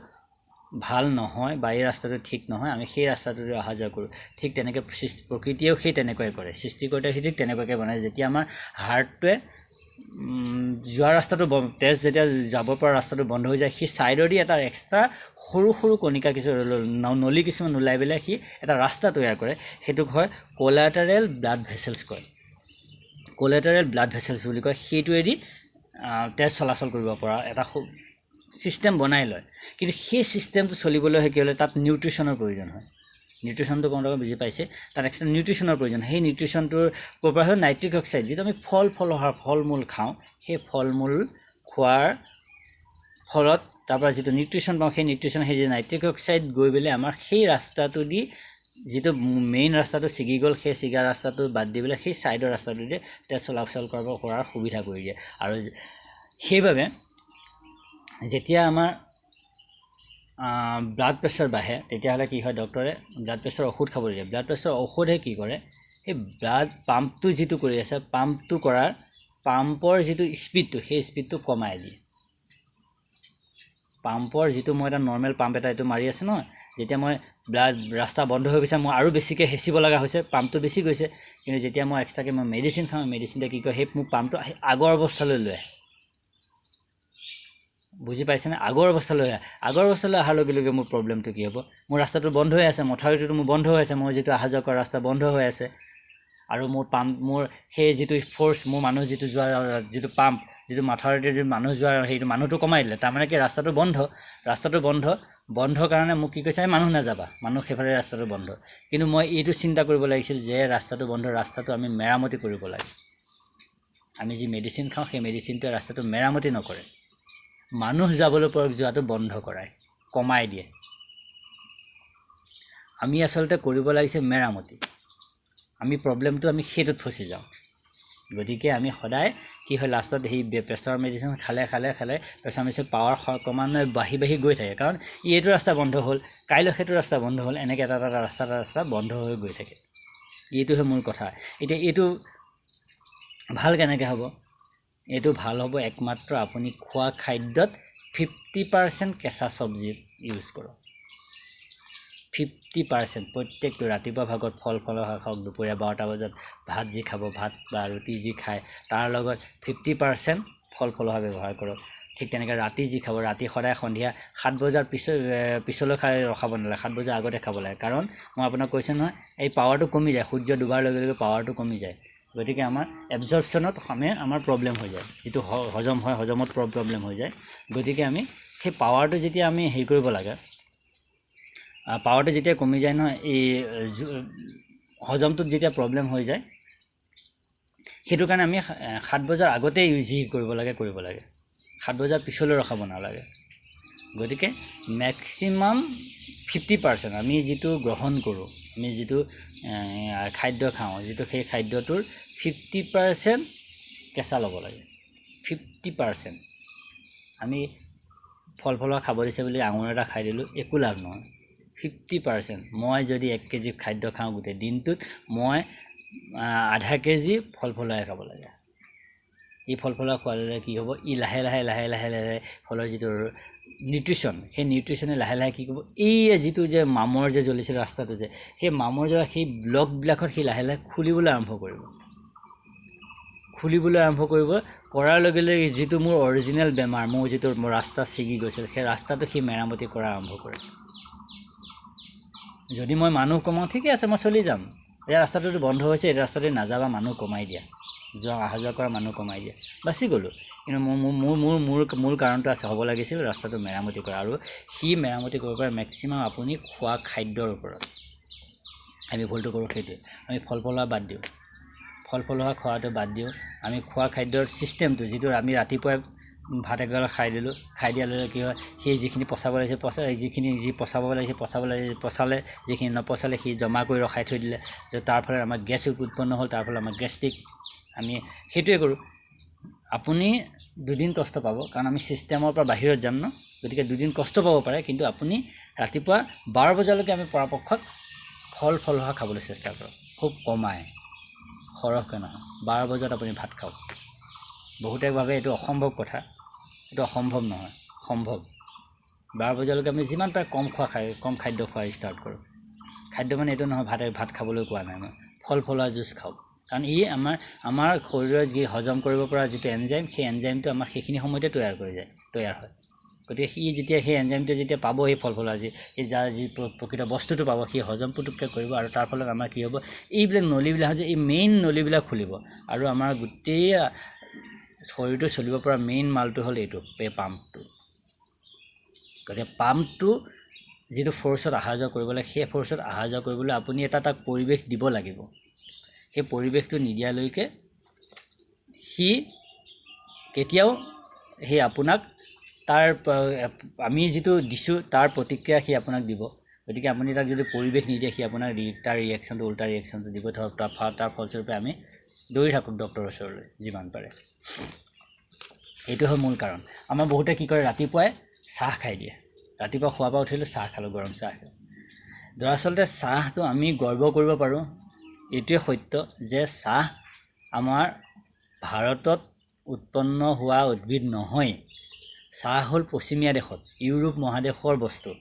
ভাল নহয় বা এই ৰাস্তাটো ঠিক নহয়, আমি সেই ৰাস্তাটোৰে অহা যোৱা কৰোঁ। ঠিক তেনেকৈ প্ৰকৃতিয়েও সেই তেনেকুৱাই কৰে, সৃষ্টিকৰ্তাই ঠিক তেনেকুৱাকৈ বনায়। যেতিয়া আমাৰ হাৰ্টটোৱে যোৱা ৰাস্তাটো তেজ যেতিয়া যাব পৰা ৰাস্তাটো বন্ধ হৈ যায়, সি ছাইডেদি এটা এক্সট্ৰা সৰু কণিকা নলী কিছুমান ওলাই পেলাই সি এটা ৰাস্তা তৈয়াৰ কৰে। সেইটোক হয় কোলাটাৰেল ব্লাড ভেছেলছ কয়, কোলাটাৰেল ব্লাড ভেছেলছ বুলি কয়। সেইটোৱেদি তেজ চলাচল কৰিব পৰা এটা ছিষ্টেম বনাই লয়। কিন্তু সেই ছিষ্টেমটো চলিবলৈ কি হ'লে তাত নিউট্ৰিশ্যনৰ প্ৰয়োজন হয়। নিউট্ৰিশ্যনটো কোনোবাই বুজি পাইছে, তাত এক্সট্ৰা নিউট্ৰিশ্যনৰ প্ৰয়োজন। সেই নিউট্ৰিশ্যনটোৰ ক'ৰ পৰা হয়, নাইট্ৰিক অক্সাইড, যিটো আমি ফল মূল খাওঁ, সেই ফল মূল খোৱাৰ ফলত তাৰপৰা যিটো নিউট্ৰিশ্যন পাওঁ সেই নিউট্ৰিশ্যন সেই যে নাইট্ৰিক অক্সাইড গৈ পেলাই আমাৰ সেই ৰাস্তাটো দি যিটো মেইন ৰাস্তাটো ছিগি গ'ল সেই ছিগা ৰাস্তাটো বাদ দি পেলাই সেই ছাইডৰ ৰাস্তাটো দি তেজ চলাচল কৰাৰ সুবিধা কৰি দিয়ে। আৰু সেইবাবে যেতিয়া আমাৰ ব্লাড প্ৰেছাৰ বাঢ়ে তেতিয়াহ'লে কি হয়, ডক্টৰে ব্লাড প্ৰেছাৰ ঔষধ খাব দিয়ে। ব্লাড প্ৰেছাৰ ঔষধে কি কৰে, সেই ব্লাড পাম্পটো যিটো কৰি আছে পাম্পটো কৰাৰ পাম্পৰ যিটো স্পীডটো সেই স্পীডটো কমাই দিয়ে। পাম্পৰ যিটো মই এটা নৰ্মেল পাম্প এটা এইটো মাৰি আছে নহয়, যেতিয়া মই ৰাস্তা বন্ধ হৈ গৈছে মই আৰু বেছিকৈ হেঁচিব লগা হৈছে, পাম্পটো বেছি গৈছে। কিন্তু যেতিয়া মই এক্সট্ৰাকৈ মই মেডিচিন খাওঁ, মেডিচিনতে কি কৰে সেই মোৰ পাম্পটো আগৰ অৱস্থালৈ লৈ আহে। বুজি পাইছেনে? আগৰ অৱস্থালৈ অহাৰ লগে লগে মোৰ প্ৰব্লেমটো কি হ'ব, মোৰ ৰাস্তাটো বন্ধ হৈ আছে, মথাউৰিটো মোৰ বন্ধ হৈ আছে, মোৰ যিটো অহা যোৱা কৰা ৰাস্তা বন্ধ হৈ আছে। আৰু মোৰ সেই যিটো ফ'ৰ্চ, মোৰ মানুহ যিটো যোৱা যিটো পাম্প, যিটো মাথাউৰিতে যিটো মানুহ যোৱাৰ সেইটো মানুহটো কমাই দিলে। তাৰমানে কি ৰাস্তাটো বন্ধ কাৰণে মোক কি কৈছে, মানুহ নাযাবা, মানুহ সেইফালে ৰাস্তাটো বন্ধ। কিন্তু মই এইটো চিন্তা কৰিব লাগিছিল যে ৰাস্তাটো বন্ধ, ৰাস্তাটো আমি মেৰামতি কৰিব লাগে। আমি যি মেডিচিন খাওঁ সেই মেডিচিনটোৱে ৰাস্তাটো মেৰামতি নকৰে, মানুহ যাবলৈ যোৱাটো বন্ধ কৰায়, কমাই দিয়ে। আমি আচলতে কৰিব লাগিছে মেৰামতি। আমি প্ৰব্লেমটো আমি সেইটোত ফচি যাওঁ। গতিকে আমি সদায় কি হয়, লাষ্টত সেই প্ৰেছাৰ মেডিচিন খালে প্ৰেছাৰ মেডিচিন পাৱাৰ ক্ৰমান্বয়ে বাঢ়ি গৈ থাকে। কাৰণ এইটো ৰাস্তা বন্ধ হ'ল, কাইলৈ সেইটো ৰাস্তা বন্ধ হ'ল, এনেকৈ এটা ৰাস্তা বন্ধ হৈ গৈ থাকে। এইটোহে মূল কথা। এতিয়া এইটো ভাল কেনেকৈ হ'ব? এইটো ভাল হ'ব একমাত্ৰ আপুনি খোৱা খাদ্যত 50% কেঁচা চব্জি ইউজ কৰক। 50% প্ৰত্যেকটো ৰাতিপুৱা ভাগত ফল শাক খাওক, দুপৰীয়া 12টা বজাত ভাত যি খাব, ভাত বা ৰুটি যি খায় তাৰ লগত 50% ফল ব্যৱহাৰ কৰক। ঠিক তেনেকৈ ৰাতি যি খাব, ৰাতি সদায় সন্ধিয়া 7 বজাৰ পিছলৈ ৰখাব নালাগে, 7 বজাৰ আগতে খাব লাগে। কাৰণ মই আপোনাক কৈছোঁ নহয়, এই পাৱাৰটো কমি যায়, সূৰ্য ডুবাৰ লগে লগে পাৱাৰটো কমি যায়। গতিকে আমাৰ এবজৰ্পশ্যনত আমাৰ প্ৰব্লেম হৈ যায়, যিটো হজম হয় হজমত প্ৰব্লেম হৈ যায়। গতিকে আমি সেই পাৱাৰটো যেতিয়া আমি হেৰি কৰিব লাগে, পাৱাৰটো যেতিয়া কমি যায় নহয়, এই হজমটোত যেতিয়া প্ৰব্লেম হৈ যায়, সেইটো কাৰণে আমি 7 বজাৰ আগতেই যি কৰিব লাগে 7 বজাৰ পিছলৈ ৰখাব নালাগে। গতিকে মেক্সিমাম 50% আমি যিটো গ্ৰহণ কৰোঁ, আমি যিটো খাদ্য খাওঁ, সেই খাদ্যটোৰ 50% কেঁচা ল'ব লাগে। 50% আমি ফল খাব দিছে বুলি আঙুৰ এটা খাই দিলোঁ, একো লাভ নহয়। 50% মই যদি 1 কেজি খাদ্য খাওঁ গোটেই দিনটোত, মই আধা কেজি ফল খাব লাগে। এই ফল খোৱালে কি হ'ব, ই লাহে লাহে ফলৰ যিটো নিউট্ৰিশ্যন, সেই নিউট্ৰিশ্যনে লাহে লাহে কি কৰিব, এই যিটো যে মামৰ যে জ্বলিছিল ৰাস্তাটো যে, সেই মামৰ জ্বলা সেই ব্লকবিলাকত সি লাহে লাহে খুলিবলৈ আৰম্ভ কৰিব। কৰাৰ লগে লগে যিটো মোৰ অৰিজিনেল বেমাৰ, মোৰ যিটো ৰাস্তা ছিগি গৈছিল, সেই ৰাস্তাটো সি মেৰামতি কৰা আৰম্ভ কৰে। যদি মই মানুহ কমাওঁ, ঠিকে আছে, মই চলি যাম। এই ৰাস্তাটোতো বন্ধ হৈছে, এই ৰাস্তাটোৱে নাযাবা, মানুহ কমাই দিয়া, অহা যোৱা কৰা মানুহ কমাই দিয়া, বাচি গ'লোঁ। কিন্তু মোৰ কাৰণটো আছে, হ'ব লাগিছিল ৰাস্তাটো মেৰামতি কৰা। আৰু সি মেৰামতি কৰিব পাৰে মেক্সিমাম আপুনি খোৱা খাদ্যৰ ওপৰত। আমি ভুলটো কৰোঁ সেইটোৱে, আমি ফল বাদ দিওঁ, ফল খোৱাটো বাদ দিওঁ। আমি খোৱা খাদ্যৰ ছিষ্টেমটো, যিটো আমি ৰাতিপুৱাই ভাত এগলা খাই দিয়াৰ লগে কি হয়, সেই যিখিনি পচাব লাগিছে যি পচালে, যিখিনি নপচালে সি জমা কৰি ৰখাই থৈ দিলে, যে তাৰ ফলত আমাৰ গেছ উৎপন্ন হ'ল, তাৰ ফলত আমাৰ গেষ্ট্ৰিক, আমি সেইটোৱে কৰোঁ। আপুনি 2 দিন কষ্ট পাব, কাৰণ আমি ছিষ্টেমৰ পৰা বাহিৰত যাম ন, গতিকে 2 দিন কষ্ট পাব পাৰে। কিন্তু আপুনি ৰাতিপুৱা 12 বজালৈকে আমি পৰাপক্ষত ফল খাবলৈ চেষ্টা কৰক, খুব কমাই, সৰহকৈ নহয়। 12 বজাত আপুনি ভাত খাওক। বহুতে ভাবে এইটো অসম্ভৱ কথা, এইটো অসম্ভৱ নহয়, সম্ভৱ। 12 বজালৈকে আমি যিমান পাৰে কম খাদ্য খোৱা ষ্টাৰ্ট কৰোঁ। খাদ্য মানে এইটো নহয় ভাত খাবলৈ কোৱা নাই, মই ফল জুচ খাওক। কাৰণ ই আমাৰ শৰীৰৰ যি হজম কৰিব পৰা যিটো এনজাইম, সেই এনজাইমটো আমাৰ সেইখিনি সময়তে তৈয়াৰ হয়। গতিকে সি যেতিয়া সেই এনজাইমটো যেতিয়া পাব, সেই ফল সেই যাৰ যি প্ৰকৃত বস্তুটো পাব, সি হজম পুটুককৈ কৰিব। আৰু তাৰ ফলত আমাৰ কি হ'ব, এইবিলাক নলীবিলাক যে এই মেইন নলীবিলাক খুলিব, আৰু আমাৰ গোটেই শৰীৰটো চলিব পৰা মেইন মালটো হ'ল এইটো পাম্পটো। গতিকে পাম্পটো যিটো ফ'ৰ্চত অহা যোৱা কৰিব লাগে, সেই ফ'ৰ্চত অহা যোৱা কৰিবলৈ আপুনি তাক পৰিৱেশ দিব লাগিব। সেই পৰিৱেশটো নিদিয়ালৈকে সি কেতিয়াও আপোনাক তাৰ আমি যিটো দিছোঁ তাৰ প্ৰতিক্ৰিয়া সি আপোনাক দিব। গতিকে আপুনি তাক যদি পৰিৱেশ নিদিয়ে সি আপোনাক তাৰ ৰিয়েকশ্যনটো উল্টা ৰিয়েকশ্যনটো দিব। ধৰক তাৰ ফলস্বৰূপে আমি দৌৰি থাকোঁ ডক্টৰৰ ওচৰলৈ যিমান পাৰে। এইটো হ'ল মূল কাৰণ। আমাৰ বহুতে কি কৰে, ৰাতিপুৱাই চাহ খাই দিয়ে। ৰাতিপুৱা খোৱাৰ পৰা উঠিলোঁ চাহ খালোঁ, গৰম চাহ খালোঁ। দৰাচলতে চাহটো আমি গৰ্ব কৰিব পাৰোঁ, এইটোৱে সত্য যে চাহ আমাৰ ভাৰতত উৎপন্ন হোৱা উদ্ভিদ নহয়। চাহ হ'ল পশ্চিমীয়া দেশত, ইউৰোপ মহাদেশৰ বস্তু।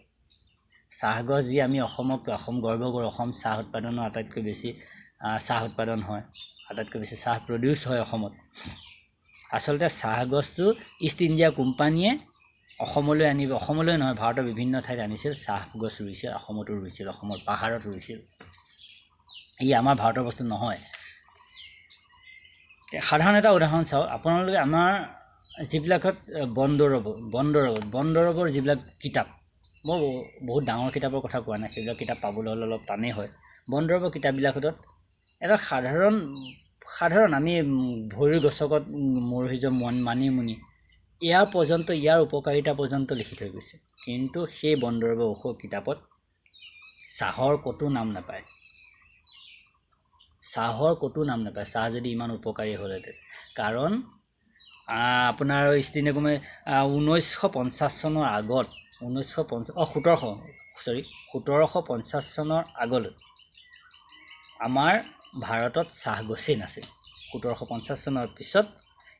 চাহগছ যি আমি অসম গৰ্ব কৰোঁ, অসম চাহ উৎপাদনৰ আটাইতকৈ বেছি চাহ উৎপাদন হয়, আটাইতকৈ বেছি চাহ প্ৰডিউচ হয় অসমত। আচলতে চাহগছটো ইষ্ট ইণ্ডিয়া কোম্পানীয়ে অসমলৈ আনিব, অসমলৈ নহয় ভাৰতৰ বিভিন্ন ঠাইত আনিছিল, চাহ গছ ৰুইছিল, অসমতো ৰুইছিল, অসমৰ পাহাৰত ৰুইছিল। ই আমাৰ ভাৰতৰ বস্তু নহয়। সাধাৰণ এটা উদাহৰণ চাওক, আপোনালোকে আমাৰ যিবিলাকত বন দৰৱৰ যিবিলাক কিতাপ, মই বহুত ডাঙৰ কিতাপৰ কথা কোৱা নাই, সেইবিলাক কিতাপ পাবলৈ হ'লে অলপ টানেই হয়। বন দৰৱৰ কিতাপবিলাকত এটা সাধাৰণ আমি ভৰিৰ গছকত মৰহি মানিমুনি ইয়াৰ উপকাৰিতা পৰ্যন্ত লিখি থৈ গৈছে। কিন্তু সেই বন দৰৱৰ ঔষধ কিতাপত চাহৰ ক'তো নাম নাপায়। চাহ যদি ইমান উপকাৰী হ'লহেঁতেন। কাৰণ আপোনাৰ ইষ্ট ইণ্ডিয়া কোম্পানী 1950 চনৰ আগত 1750 চনৰ আগলৈ আমাৰ ভাৰতত চাহ গছেই নাছিল। 1750 চনৰ পিছত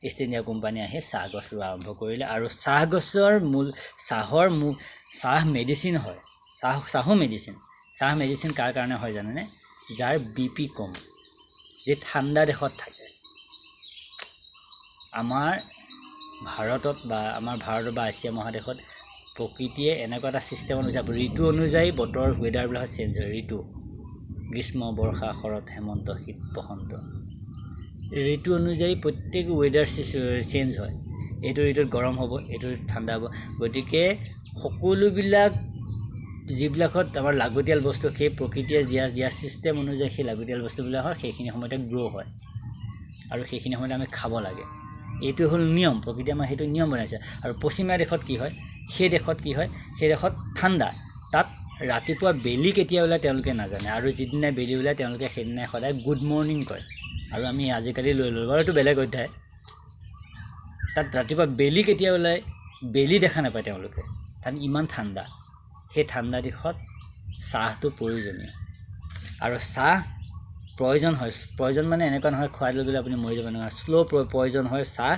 ইষ্ট ইণ্ডিয়া কোম্পানী আহি চাহ গছ ৰোৱা আৰম্ভ কৰিলে। আৰু চাহ মেডিচিন হয়, চাহো মেডিচিন। চাহ মেডিচিন কাৰ কাৰণে হয় জানেনে? যাৰ BP কম, যে ঠাণ্ডা দেশত থাকে। আমাৰ ভাৰতত বা এছিয়া মহাদেশত প্ৰকৃতিয়ে এনেকুৱা এটা ছিষ্টেম অনুযায়ী ঋতু অনুযায়ী বতৰৰ ৱেডাৰবিলাক চেঞ্জ হয়। ঋতু গ্ৰীষ্ম, বৰ্ষা, শৰৎ, হেমন্ত, শীত, বসন্ত, ঋতু অনুযায়ী প্ৰত্যেক ৱেডাৰ চেঞ্জ হয়। এইটো ঋতুত গৰম হ'ব, এইটো ঋতুত ঠাণ্ডা হ'ব। গতিকে সকলোবিলাক যিবিলাকত আমাৰ লাগতিয়াল বস্তু, সেই প্ৰকৃতিয়ে দিয়া ছিষ্টেম অনুযায়ী সেই লাগতিয়াল বস্তুবিলাক হয়, সেইখিনি সময়তে গ্ৰ' হয় আৰু সেইখিনি সময়তে আমি খাব লাগে। এইটো হ'ল নিয়ম, প্ৰকৃতিয়ে আমাৰ সেইটো নিয়ম বনাইছে। আৰু পশ্চিমীয়া দেশত কি হয়, সেই দেশত ঠাণ্ডা, তাত ৰাতিপুৱা বেলি কেতিয়া ওলায় তেওঁলোকে নাজানে। আৰু যিদিনা বেলি ওলায় তেওঁলোকে সেইদিনাই সদায় গুড মৰ্ণিং কয়। আৰু আমি আজিকালি লৈ ল'লোঁ বাৰু, এইটো বেলেগ অধ্যায়। তাত ৰাতিপুৱা বেলি কেতিয়া ওলায়, বেলি দেখা নাপায় তেওঁলোকে, তাত ইমান ঠাণ্ডা। সেই ঠাণ্ডা দিশত চাহটো প্ৰয়োজনীয়। আৰু চাহ প্ৰয়োজন মানে এনেকুৱা নহয় খুৱাই লৈ গ'লে আপুনি মৰি যাব নহয়। শ্ল' প্ৰয়োজন হয় চাহ,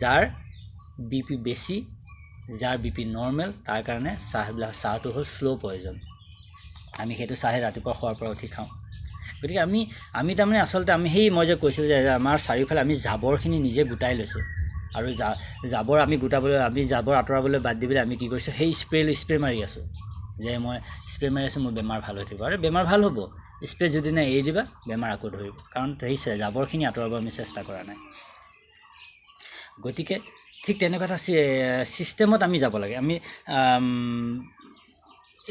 যাৰ BP বেছি, যাৰ BP নৰ্মেল, তাৰ কাৰণে চাহটো হ'ল শ্ল' প্ৰয়োজন। আমি সেইটো চাহে ৰাতিপুৱা খোৱাৰ পৰা উঠি খাওঁ। গতিকে আমি তাৰমানে আচলতে মই যে কৈছিলোঁ যে আমাৰ চাৰিওফালে আমি জাবৰখিনি নিজে গোটাই লৈছোঁ। আৰু জাবৰ আমি জাবৰ আঁতৰাবলৈ বাদ দি পেলাই আমি কি কৰিছোঁ, সেই স্প্ৰে মাৰি আছোঁ। যে মই স্প্ৰে মাৰি আছোঁ, মোৰ বেমাৰ ভাল হৈ থাকিব। আৰু বেমাৰ ভাল হ'ব, স্প্ৰে যদি নাই এৰি দিবা, বেমাৰ আকৌ ধৰিব। কাৰণ সেই জাবৰখিনি আঁতৰাব আমি চেষ্টা কৰা নাই। গতিকে ঠিক তেনেকুৱা এটা ছিষ্টেমত আমি যাব লাগে। আমি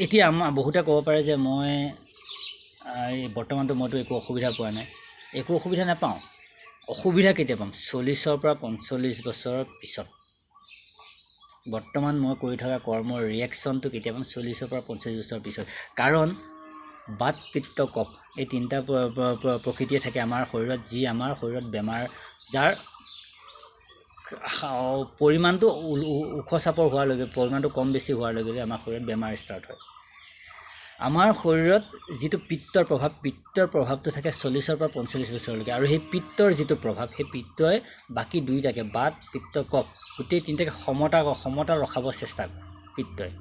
এতিয়া আমাৰ বহুতে ক'ব পাৰে যে মই বৰ্তমানতো মইতো একো অসুবিধা পোৱা নাই। একো অসুবিধা নাপাওঁ। অসুবিধা কেতিয়া পাম? 40ৰ পৰা 45 বছৰৰ পিছত। বৰ্তমান মই কৰি থকা কৰ্মৰ ৰিয়েকশ্যনটো কেতিয়া পাম? 40ৰ পৰা 45 বছৰৰ পিছত। কাৰণ বাত, পিত্ত, কফ এই তিনিটা প্ৰকৃতিয়ে থাকে আমাৰ শৰীৰত, যি আমাৰ শৰীৰত বেমাৰ, যাৰ পৰিমাণটো ওখ চাপৰ হোৱাৰ লগে পৰিমাণটো কম বেছি হোৱাৰ লগে লগে আমাৰ শৰীৰত বেমাৰ ষ্টাৰ্ট হয়। আমাৰ শৰীৰত যিটো পিত্তৰ প্ৰভাৱটো থাকে 40ৰ পৰা 45 বছৰলৈকে। আৰু সেই পিত্তৰ যিটো প্ৰভাৱ, সেই পিত্তই বাকী দুইটাকে বাত, পিত্ত, কফ গোটেই তিনিটাকে সমতা ৰখাব চেষ্টা কৰে। পিত্তই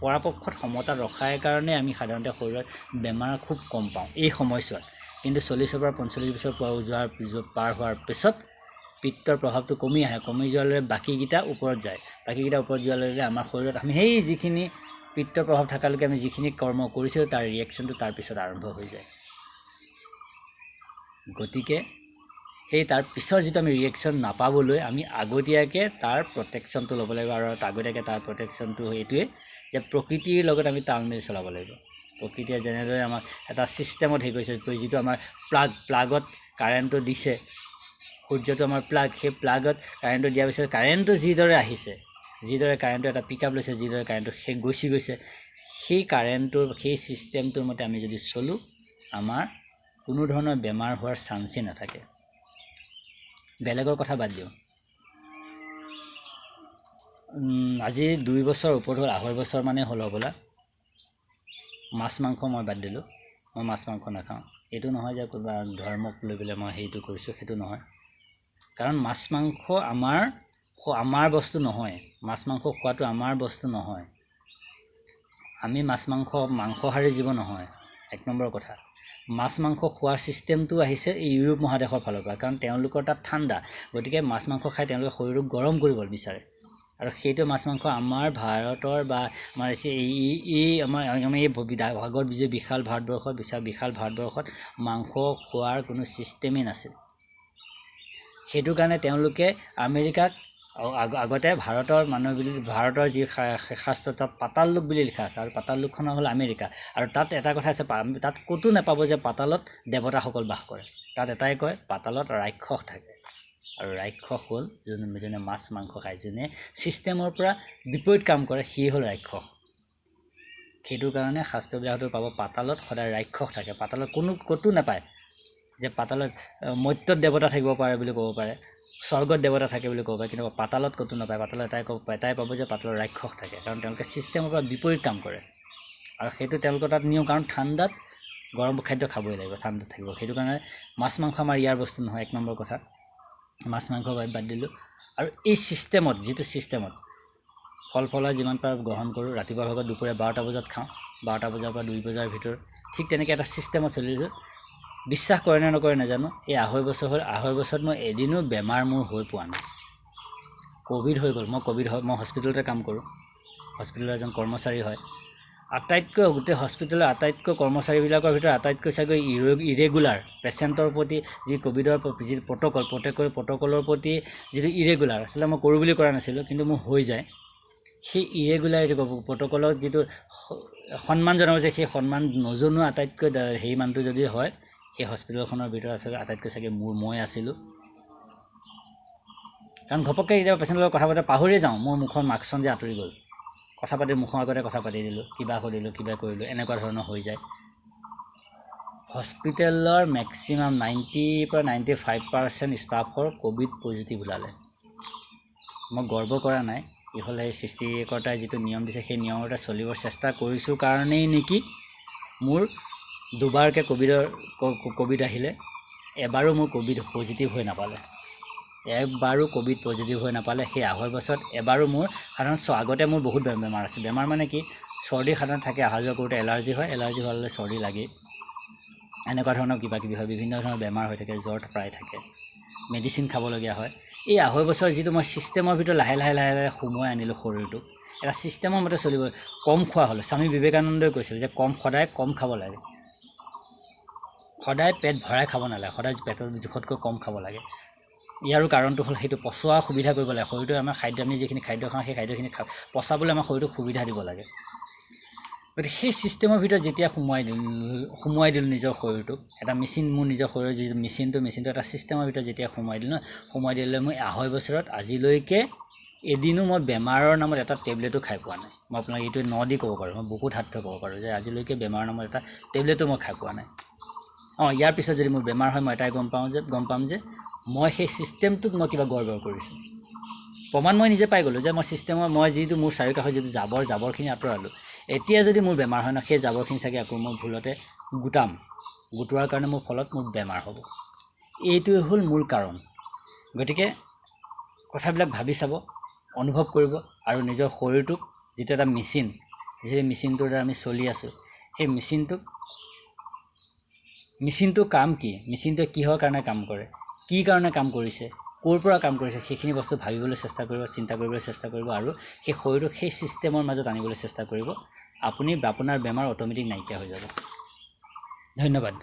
পৰাপক্ষত সমতা ৰখাৰ কাৰণে আমি সাধাৰণতে শৰীৰত বেমাৰ খুব কম পাওঁ এই সময়ছোৱাত। কিন্তু 40ৰ পৰা 45 বছৰ পাৰ হোৱাৰ পিছত পিত্তৰ প্ৰভাৱটো কমি আহে। কমি যোৱাৰ লগে বাকীকেইটা ওপৰত যায়। যোৱাৰ লগে আমাৰ শৰীৰত আমি সেই যিখিনি পিত্তৰ প্ৰভাৱ থকালৈকে আমি যিখিনি কৰ্ম কৰিছিলোঁ তাৰ ৰিয়েকশ্যনটো তাৰ পিছত আৰম্ভ হৈ যায়। গতিকে সেই তাৰ পিছত যিটো আমি ৰিয়েকশ্যন নাপাবলৈ আমি আগতীয়াকৈ তাৰ প্ৰটেকশ্যনটো ল'ব লাগিব। আৰু আগতীয়াকৈ তাৰ প্ৰটেকশ্যনটো এইটোৱে যে প্ৰকৃতিৰ লগত আমি তাল মিল চলাব লাগিব। প্ৰকৃতিয়ে যেনেদৰে আমাক এটা ছিষ্টেমত কৰিছে, যিটো আমাৰ প্লাগত কাৰেণ্টটো দিছে, সূৰ্যটো আমাৰ প্লাগ, সেই প্লাগত কাৰেণ্টটো দিয়াৰ পিছত কাৰেণ্টটো যিদৰে আহিছে যিদৰে কাৰেণ্টটো এটা পিকআপ লৈছে, যিদৰে কাৰেণ্টটো সেই গৈছে, সেই কাৰেণ্টটোৰ সেই ছিষ্টেমটোৰ মতে আমি যদি চলোঁ, আমাৰ কোনো ধৰণৰ বেমাৰ হোৱাৰ চান্সেই নাথাকে। বেলেগৰ কথা বাদ দিওঁ, আজি 2 বছৰ ওপৰত হ'ল, 2.5 বছৰ মানে হ'ল হ'বলা, মাছ মাংস মই বাদ দিলোঁ। মই মাছ মাংস নাখাওঁ। এইটো নহয় যে কোনোবা ধৰ্মক লৈ পেলাই মই সেইটো কৰিছোঁ, সেইটো নহয়। কাৰণ মাছ মাংস আমাৰ বস্তু নহয়। মাছ মাংস খোৱাটো আমাৰ বস্তু নহয়। আমি মাংসাহাৰী জীৱ নহয়। 1 নম্বৰ কথা, মাছ মাংস খোৱাৰ ছিষ্টেমটো আহিছে এই ইউৰোপ মহাদেশৰ ফালৰ পৰা। কাৰণ তেওঁলোকৰ তাত ঠাণ্ডা, গতিকে মাছ মাংস খাই তেওঁলোকে শৰীৰক গৰম কৰিব বিচাৰে। আৰু সেইটো মাছ মাংস আমাৰ ভাৰতৰ বা আমাৰ আমাৰ এই আগৰ যে বিশাল ভাৰতবৰ্ষত মাংস খোৱাৰ কোনো ছিষ্টেমেই নাছিল। সেইটো কাৰণে তেওঁলোকে আমেৰিকাক আগতে ভাৰতৰ মানুহ বুলি, ভাৰতৰ যি শাস্ত্ৰ তাত পাতাল লোক বুলি লিখা আছে, আৰু পাতাল লোকখন হ'ল আমেৰিকা। আৰু তাত এটা কথা আছে, তাত ক'তো নাপাব যে পাতালত দেৱতাসকল বাস কৰে। তাত এটাই কয়, পাতালত ৰাক্ষস থাকে। আৰু ৰাক্ষস হ'ল যোনে মাছ মাংস খায়, যোনে ছিষ্টেমৰ পৰা বিপৰীত কাম কৰে, সি হ'ল ৰাক্ষস। সেইটো কাৰণে শাস্ত্ৰবিলাকতো পাব পাতালত সদায় ৰাক্ষস থাকে। পাতালত ক'তো নাপায় যে পাতালত মৰ্ত্যত দেৱতা থাকিব পাৰে বুলি ক'ব পাৰে, স্বৰ্গত দেৱতা থাকে বুলি ক'ব পাৰে, কিন্তু পাতালত ক'তো নাপায়। পাতালত এটাই পাব যে পাতালত ৰাক্ষস থাকে। কাৰণ তেওঁলোকে ছিষ্টেমৰ পৰা বিপৰীত কাম কৰে, আৰু সেইটো তেওঁলোকৰ তাত নিয়ম। কাৰণ ঠাণ্ডাত গৰম খাদ্য খাবই লাগিব, ঠাণ্ডাত থাকিব। সেইটো কাৰণে মাছ মাংস আমাৰ ইয়াৰ বস্তু নহয়। 1 নম্বৰ কথা, মাছ মাংস বাদ দিলোঁ। আৰু এই ছিষ্টেমত, যিটো ছিষ্টেমত ফল যিমান পাৰোঁ গ্ৰহণ কৰোঁ, ৰাতিপুৱা ভাগত, দুপৰীয়া 12টা বজাত খাওঁ, 12টা বজাৰ পৰা 2 বজাৰ ভিতৰত, ঠিক তেনেকৈ এটা ছিষ্টেমত চলিছোঁ। বিশ্বাস কৰে নে নকৰে নাজানো, এই 2.5 বছৰ হ'ল, 2.5 বছৰত মই এদিনো বেমাৰ মোৰ হৈ পোৱা নাই। ক'ভিড হৈ গ'ল, মই হস্পিটেলতে কাম কৰোঁ, হস্পিটেলৰ এজন কৰ্মচাৰী হয়। গোটেই হস্পিটেলৰ আটাইতকৈ কৰ্মচাৰীবিলাকৰ ভিতৰত আটাইতকৈ চাগৈ ইৰেগুলাৰ পেচেণ্টৰ প্ৰতি যি ক'ভিডৰ যি প্ৰট'কলৰ প্ৰতি যিটো ইৰেগুলাৰ, আচলতে মই কৰোঁ বুলি কৰা নাছিলোঁ, কিন্তু মোৰ হৈ যায়। সেই ইৰেগুলাৰিটি প্ৰট'কলত যিটো সন্মান জনাব যে, সেই সন্মান নজনোৱা আটাইতকৈ হেৰি মানুহটো যদি হয়, সেই হস্পিটেলখনৰ ভিতৰত আচলতে আটাইতকৈ চাগে মই আছিলোঁ। কাৰণ ঘপককৈ কেতিয়াবা পেচেণ্টৰ লগত কথা পাতে পাহৰিয়ে যাওঁ, মোৰ মুখৰ মাস্কখন যে আঁতৰি গ'ল, কথা পাতি মুখৰ আগতে কথা পাতি দিলোঁ, কিবা সুধিলোঁ, কিবা কৰিলোঁ, এনেকুৱা ধৰণৰ হৈ যায়। হস্পিটেলৰ মেক্সিমাম 90% পৰা 95% ষ্টাফৰ ক'ভিড পজিটিভ ওলালে। মই গৰ্ব কৰা নাই, ইফালে সেই সৃষ্টিকৰ্তাই যিটো নিয়ম দিছে, সেই নিয়মতে চলিবৰ চেষ্টা কৰিছোঁ কাৰণেই নেকি মোৰ 2বাৰকৈ ক'ভিড আহিলে, এবাৰো মোৰ ক'ভিড পজিটিভ হৈ নাপালে। এবাৰো ক'ভিড পজিটিভ হৈ নাপালে। সেই 2.5 বছৰত এবাৰো মোৰ সাধাৰণতে আগতে মোৰ বহুত বেমাৰ আছে। বেমাৰ মানে কি, চৰ্দি সাধাৰণতে থাকে, অহা যোৱা কৰোঁতে এলাৰ্জি হয়, এলাৰ্জি হ'লে চৰ্দি লাগেই, এনেকুৱা ধৰণৰ কিবাকিবি হয়, বিভিন্ন ধৰণৰ বেমাৰ হৈ থাকে, জ্বৰ প্ৰায় থাকে, মেডিচিন খাবলগীয়া হয়। এই 2.5 বছৰ যিটো মই ছিষ্টেমৰ ভিতৰত লাহে লাহে সোমোৱাই আনিলোঁ শৰীৰটোক, এটা ছিষ্টেমৰ মতে চলিব, কম খোৱা হ'লোঁ। স্বামী বিবেকানন্দই কৈছিল যে সদায় কম খাব লাগে, সদায় পেট ভৰাই খাব নালাগে, সদায় পেটৰ জোখতকৈ কম খাব লাগে। ইয়াৰো কাৰণটো হ'ল সেইটো পচোৱা সুবিধা কৰিব লাগে। শৰীৰটোৱে আমাৰ আমি যিখিনি খাদ্য খাওঁ, সেই খাদ্যখিনি পচাবলৈ আমাৰ শৰীৰটোক সুবিধা দিব লাগে। গতিকে সেই ছিষ্টেমৰ ভিতৰত যেতিয়া সোমোৱাই দিলোঁ নিজৰ শৰীৰটোক, এটা মেচিন, মোৰ নিজৰ শৰীৰৰ যি মেচিনটো এটা ছিষ্টেমৰ ভিতৰত যেতিয়া সোমোৱাই দিলে, মই 2.5 বছৰত আজিলৈকে এদিনো মই বেমাৰৰ নামত এটা টেবলেটো খাই পোৱা নাই। মই আপোনাক এইটো দি ক'ব পাৰোঁ, মই বহুত হাত থৈ ক'ব পাৰোঁ যে আজিলৈকে বেমাৰৰ নামত এটা টেবলেটো মই খাই পোৱা নাই। ইয়াৰ পিছত যদি মোৰ বেমাৰ হয়, মই এটাই গম পাম যে মই সেই ছিষ্টেমটোত মই কিবা গড়বড় কৰিছোঁ। প্ৰমাণ মই নিজে পাই গ'লোঁ যে মই যিটো মোৰ চাৰিওকাষৰ যিটো জাবৰখিনি আঁতৰালোঁ। এতিয়া যদি মোৰ বেমাৰ হয় ন, সেই জাবৰখিনি চাগে আকৌ মই ভুলতে গোটোৱাৰ কাৰণে মোৰ বেমাৰ হ'ব। এইটোৱে হ'ল মূল কাৰণ। গতিকে কথাবিলাক ভাবি চাব, অনুভৱ কৰিব, আৰু নিজৰ শৰীৰটোক যিটো এটা মেচিন, সেই মেচিনটোৰ দ্বাৰা আমি চলি আছোঁ, সেই মেচিনটো কাম কি, মেচিনটোৱে কিহৰ কাৰণে কাম কৰে, কি কাৰণে কাম কৰিছে, ক'ৰ পৰা কাম কৰিছে, সেইখিনি বস্তু ভাবিবলৈ চেষ্টা কৰিব, চিন্তা কৰিবলৈ চেষ্টা কৰিব, আৰু সেই শৰীৰটোক সেই ছিষ্টেমৰ মাজত আনিবলৈ চেষ্টা কৰিব। আপোনাৰ বেমাৰ অট'মেটিক নাইকিয়া হৈ যাব। ধন্যবাদ।